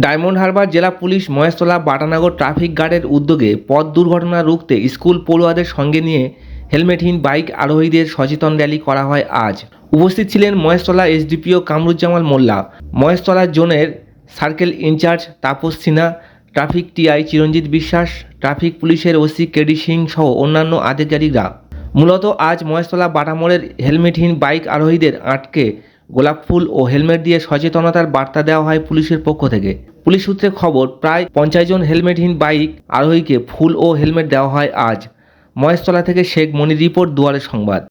Diamond Harbour জেলা police Maheshtala Batanagar traffic গার্ডের উদ্যোগে পথ দুর্ঘটনা রুখতে স্কুল পড়ুয়াদের সঙ্গে নিয়ে হেলমেটহীন বাইক আরোহীদের সচেতন র্যালি করা হয় আজ। উপস্থিত ছিলেন মহেশতলা এসডিপিও কামরুজ্জামান মোল্লা, মহেশতলা জোনের circle in charge Tapas Sinha, traffic TI Chiranjit Biswas, traffic পুলিশের ওসি কেডি সিং সহ অন্যান্য আধিকারিকরা। মূলত আজ মহেশতলা বাটামোড়ের হেলমেটহীন বাইক আরোহীদের আটকে গোলাপ ফুল ও হেলমেট দিয়ে সচেতনতার বার্তা দেওয়া হয় পুলিশের পক্ষ থেকে। পুলিশ সূত্রে খবর, প্রায় 50 জন হেলমেটহীন বাইক আরোহীকে ফুল ও হেলমেট দেওয়া হয় আজ। মহেশতলা থেকে শেখ মনির রিপোর্ট, দুয়ারের সংবাদ।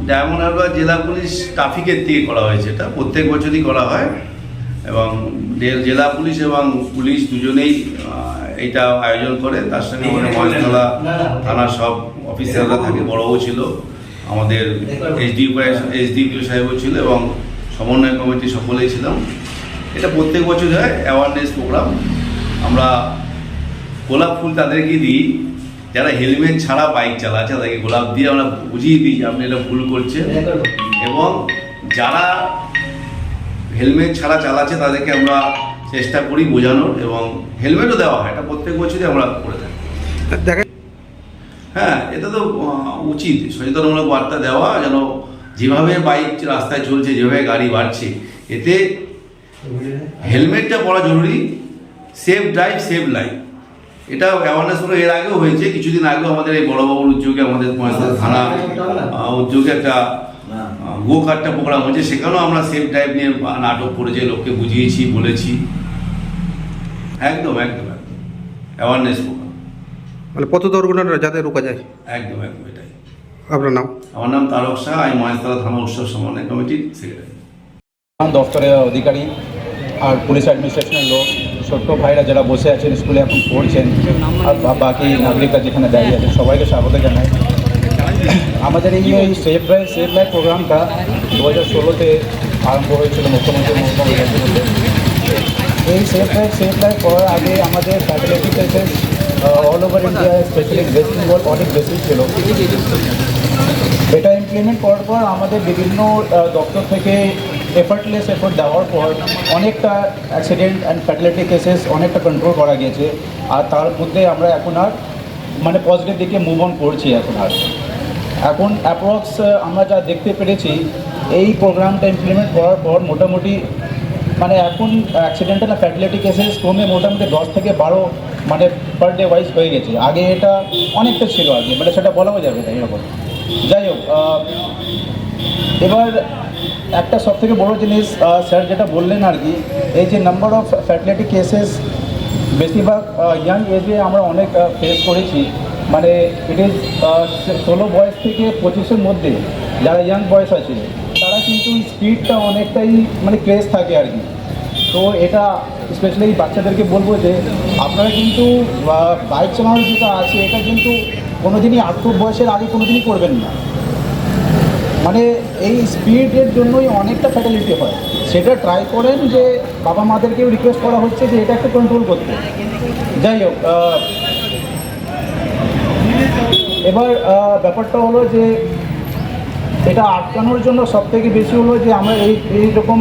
ডায়মন্ড হারবার জেলা পুলিশ ট্রাফিকের থেকে করা হয়েছে। এটা প্রত্যেক বছরই করা হয় এবং জেলা পুলিশ এবং পুলিশ দুজনেই এটা আয়োজন করে। তার সঙ্গে আমাদের মহেশতলা থানার সব অফিসাররা থাকে, বড়ও ছিল, আমাদের এসডিপিও সাহেবও ছিল এবং সমন্বয় কমিটি সকলেই ছিলাম। এটা প্রত্যেক বছর হয় অ্যাওয়ারনেস প্রোগ্রাম। আমরা গোলাপ ফুল তাদেরকে দিই যারা হেলমেট ছাড়া বাইক চালাচ্ছে, তাদেরকে গোলাপ দিয়ে আমরা বুঝিয়ে দিই যে আপনি এটা ভুল করছেন, এবং যারা হেলমেট ছাড়া চালাচ্ছে তাদেরকে আমরা চেষ্টা করি বোঝানোর, এবং হেলমেটও দেওয়া হয়। এটা প্রত্যেক বছরই আমরা করে থাকি। হ্যাঁ, এটা তো উচিত সচেতনমূলক বার্তা দেওয়া, যেন যেভাবে বাইক রাস্তায় চলছে, যেভাবে গাড়ি বাড়ছে, এতে হেলমেটটা পরা জরুরি। সেফ ড্রাইভ সেভ লাইফ, এটা অ্যাওয়ারনেস হলো। এর আগেও হয়েছে, কিছুদিন আগেও আমাদের এই বড়বাবুর উদ্যোগে, আমাদের থানা উদ্যোগে একটা গো কার্টটা প্রোগ্রাম হয়েছে। সেখানেও আমরা সেফ ড্রাইভ নিয়ে নাটক করেছি, লোককে বুঝিয়েছি, বলেছি। একদম একদম একদম অ্যাওয়ারনেস প্রোগ্রাম, মানে পথ দুর্ঘটনা যাতে রোকা যায়। একদম একদম এটাই। আপনার নাম? আমার নাম তারক শাহ, আমি মহেশতলা থানা উৎসব সমন্বয় কমিটির সেক্রেটারি। দপ্তরের অধিকারী আর পুলিশ অ্যাডমিনিস্ট্রেশনের লোক, ছোট্ট ভাইরা যারা বসে আছেন স্কুলে এখন পড়ছেন, আর বাকি নাগরিকরা যেখানে দাঁড়িয়ে আছেন, সবাইকে স্বাগত জানাই। আমাদের এই সেফ লাইফ প্রোগ্রামটা 2016-তে আরম্ভ হয়েছিল মুখ্যমন্ত্রী মমতা ব্যানার্জির। এই সেফ লাইফ করার আগে আমাদের facility cases all over India, specially West Bengal অনেক বেশি ছিল। এটা ইমপ্লিমেন্ট করার পর আমাদের বিভিন্ন দপ্তর থেকে এফর্ট দেওয়ার পর অনেকটা অ্যাক্সিডেন্ট অ্যান্ড ফ্যাটালিটি কেসেস অনেকটা কন্ট্রোল করা গেছে। আর তার মধ্যে আমরা এখন আর মানে পজিটিভ দিকে মুভ অন করছি। এখন অ্যাপ্রক্স আমরা যা দেখতে পেরেছি, এই প্রোগ্রামটা ইমপ্লিমেন্ট করার পর মোটামুটি মানে এখন অ্যাক্সিডেন্টাল আর ফ্যাটালিটি কেসেস কমে মোটামুটি 10 থেকে 12 মানে পার ডে ওয়াইজ হয়ে গেছে। আগে এটা অনেকটা ছিল আগে, মানে সেটা বলাও যাবে না এরকম। যাই হোক, এবার একটা সবথেকে বড় জিনিস স্যার যেটা বললেন আর কি, এই যে নাম্বার অফ ফ্যাটালিটি কেসেস বেশিরভাগ ইয়াং এজে আমরা অনেক ফেস করেছি। মানে ইট ইজ 16 বয়স থেকে 25-এর মধ্যে যারা ইয়াং বয়স আছে, তারা কিন্তু স্পিডটা অনেকটাই মানে ক্রেজ থাকে আর কি। তো এটা স্পেশালি বাচ্চাদেরকে বলবো যে আপনারা কিন্তু বাইক চালানোর যেটা আছে, এটা কিন্তু কোনোদিনই 18 বয়সের আগে কোনোদিনই করবেন না। মানে এই স্পিডের জন্যই অনেকটা ফ্যাটালিটি হয়। সেটা ট্রাই করেন, যে বাবা মাদেরকেও রিকোয়েস্ট করা হচ্ছে যে এটা একটু কন্ট্রোল করতে। যাই হোক, এবার ব্যাপারটা হলো যে এটা আটকানোর জন্য সবথেকে বেশি হলো যে আমরা এইরকম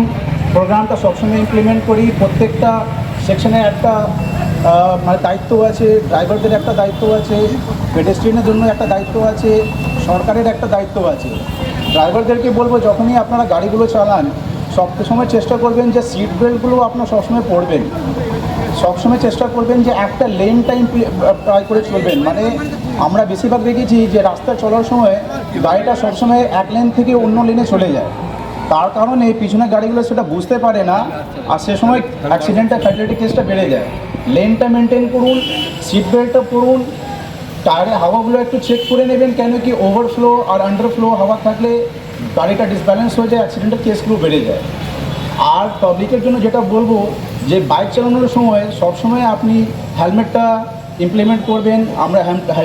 প্রোগ্রামটা সবসময় ইমপ্লিমেন্ট করি। প্রত্যেকটা সেকশনে একটা মানে দায়িত্ব আছে, ড্রাইভারদের একটা দায়িত্ব আছে, পেডেস্ট্রিয়ানের জন্য একটা দায়িত্ব আছে, সরকারের একটা দায়িত্ব আছে। ড্রাইভারদেরকে বলবো, যখনই আপনারা গাড়িগুলো চালান সবসময় চেষ্টা করবেন যে সিট বেল্টগুলো আপনার সবসময় পরবেন। সবসময় চেষ্টা করবেন যে একটা লেন টাইম ট্রাই করে চলবেন। মানে আমরা বেশিরভাগ দেখেছি যে রাস্তায় চলার সময় গাড়িটা সবসময় এক লেন থেকে অন্য লেনে চলে যায়। তার কারণে পিছনের গাড়িগুলো সেটা বুঝতে পারে না, আর সে সময় অ্যাক্সিডেন্টের ফ্যাটালিটি কেসটা বেড়ে যায়। লেনটা মেনটেন করুন, সিট বেল্টটা পরুন, টায়ারে হাওয়াগুলো একটু চেক করে নেবেন, কেন কি ওভারফ্লো আর আন্ডারফ্লো হাওয়া থাকলে গাড়িটা ডিসব্যালেন্স হয়ে যায়, অ্যাক্সিডেন্টের কেসগুলো বেড়ে যায়। আর পাবলিকের জন্য যেটা বলবো যে বাইক চালানোর সময় সবসময় আপনি হেলমেটটা ইমপ্লিমেন্ট করবেন। আমরা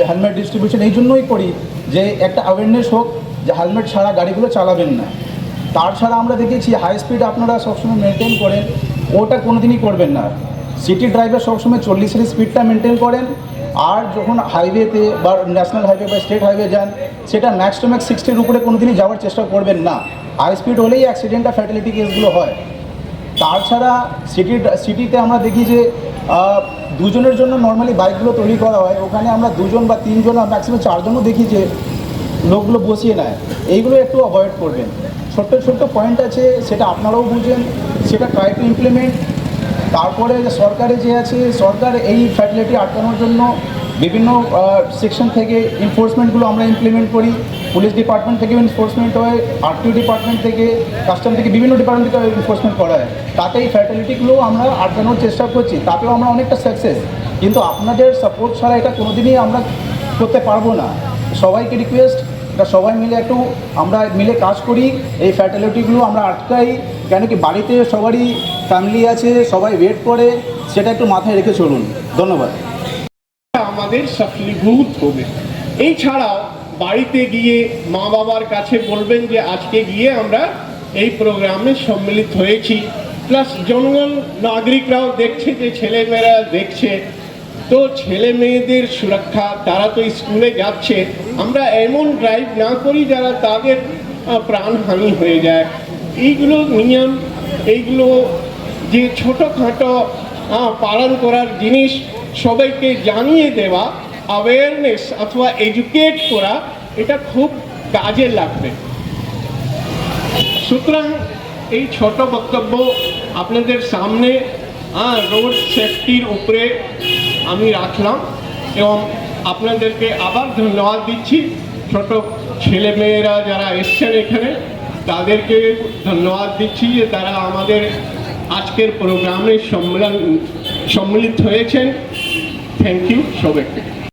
হেলমেট ডিস্ট্রিবিউশন এই জন্যই করি যে একটা অ্যাওয়ারনেস হোক যে হেলমেট ছাড়া গাড়িগুলো চালাবেন না। তাছাড়া আমরা দেখেছি হাই স্পিড আপনারা সবসময় মেনটেন করেন, ওটা কোনো দিনই করবেন না। সিটি ড্রাইভে সবসময় 40-এর স্পিডটা মেনটেন করেন, আর যখন হাইওয়েতে বা ন্যাশনাল হাইওয়ে বা স্টেট হাইওয়ে যান সেটা ম্যাক্স টু ম্যাক্স 60-এর উপরে কোনো দিনই যাওয়ার চেষ্টা করবেন না। হাই স্পিড হলেই অ্যাক্সিডেন্ট আর ফ্যাটালিটি কেসগুলো হয়। তাছাড়া সিটিতে আমরা দেখি যে দুজনের জন্য নর্মালি বাইকগুলো তৈরি করা হয়, ওখানে আমরা দুজন বা তিনজন আর ম্যাক্সিমাম চারজনও দেখি যে লোকগুলো বসিয়ে নেয়। এইগুলো একটু অ্যাভয়েড করবেন। ছোট্ট ছোট্ট পয়েন্ট আছে, সেটা আপনারাও বুঝেন, সেটা ট্রাই টু ইমপ্লিমেন্ট। তারপরে সরকারে যে আছে, সরকার এই ফ্যাটালিটি আটকানোর জন্য বিভিন্ন সেকশন থেকে এনফোর্সমেন্টগুলো আমরা ইমপ্লিমেন্ট করি। পুলিশ ডিপার্টমেন্ট থেকে এনফোর্সমেন্ট হয়, আরটিও ডিপার্টমেন্ট থেকে, কাস্টম থেকে, বিভিন্ন ডিপার্টমেন্ট থেকে এনফোর্সমেন্ট করা হয়। তাতে এই ফ্যাটালিটিগুলো আমরা আটকানোর চেষ্টা করছি, তাতেও আমরা অনেকটা সাকসেস। কিন্তু আপনাদের সাপোর্ট ছাড়া এটা কোনোদিনই আমরা করতে পারবো না। সবাইকে রিকোয়েস্ট, এটা সবাই মিলে একটু আমরা মিলে কাজ করি, এই ফ্যাটালিটিগুলো আমরা আটকাই। কেন কি বাড়িতে সবারই ফ্যামিলি আছে, সবাই ওয়েট করে, সেটা একটু মাথায় রেখে চলুন। ধন্যবাদ। আমাদের সফলীভূত হবে। এই ছাড়াও বাড়িতে গিয়ে মা বাবার কাছে বলবেন যে আজকে গিয়ে আমরা এই প্রোগ্রামে সম্মিলিত হয়েছি, প্লাস জনগণ নাগরিকরাও দেখছে, যে ছেলেমেয়েরা দেখছে, তো ছেলে মেয়েদের সুরক্ষা, তারা তো স্কুলে যাচ্ছে, আমরা এমন ড্রাইভ না করি যারা তাদের প্রাণহানি হয়ে যায়। এইগুলো নিয়ম, এইগুলো যে ছোটোখাটো পালন করার জিনিস সবাইকে জানিয়ে দেওয়া, অ্যাওয়ারনেস অথবা এডুকেট করা, এটা খুব কাজে লাগবে। সুতরাং এই ছোট বক্তব্য আপনাদের সামনে রোড সেফটির উপরে আমি রাখলাম, এবং আপনাদেরকে আবার ধন্যবাদ দিচ্ছি। ছোট ছেলেমেয়েরা যারা এসছেন এখানে, তাদেরকে ধন্যবাদ দিচ্ছি যে তারা আমাদের আজকের প্রোগ্রামে সম্মিলিত হয়েছেন। থ্যাংক ইউ সবাইকে।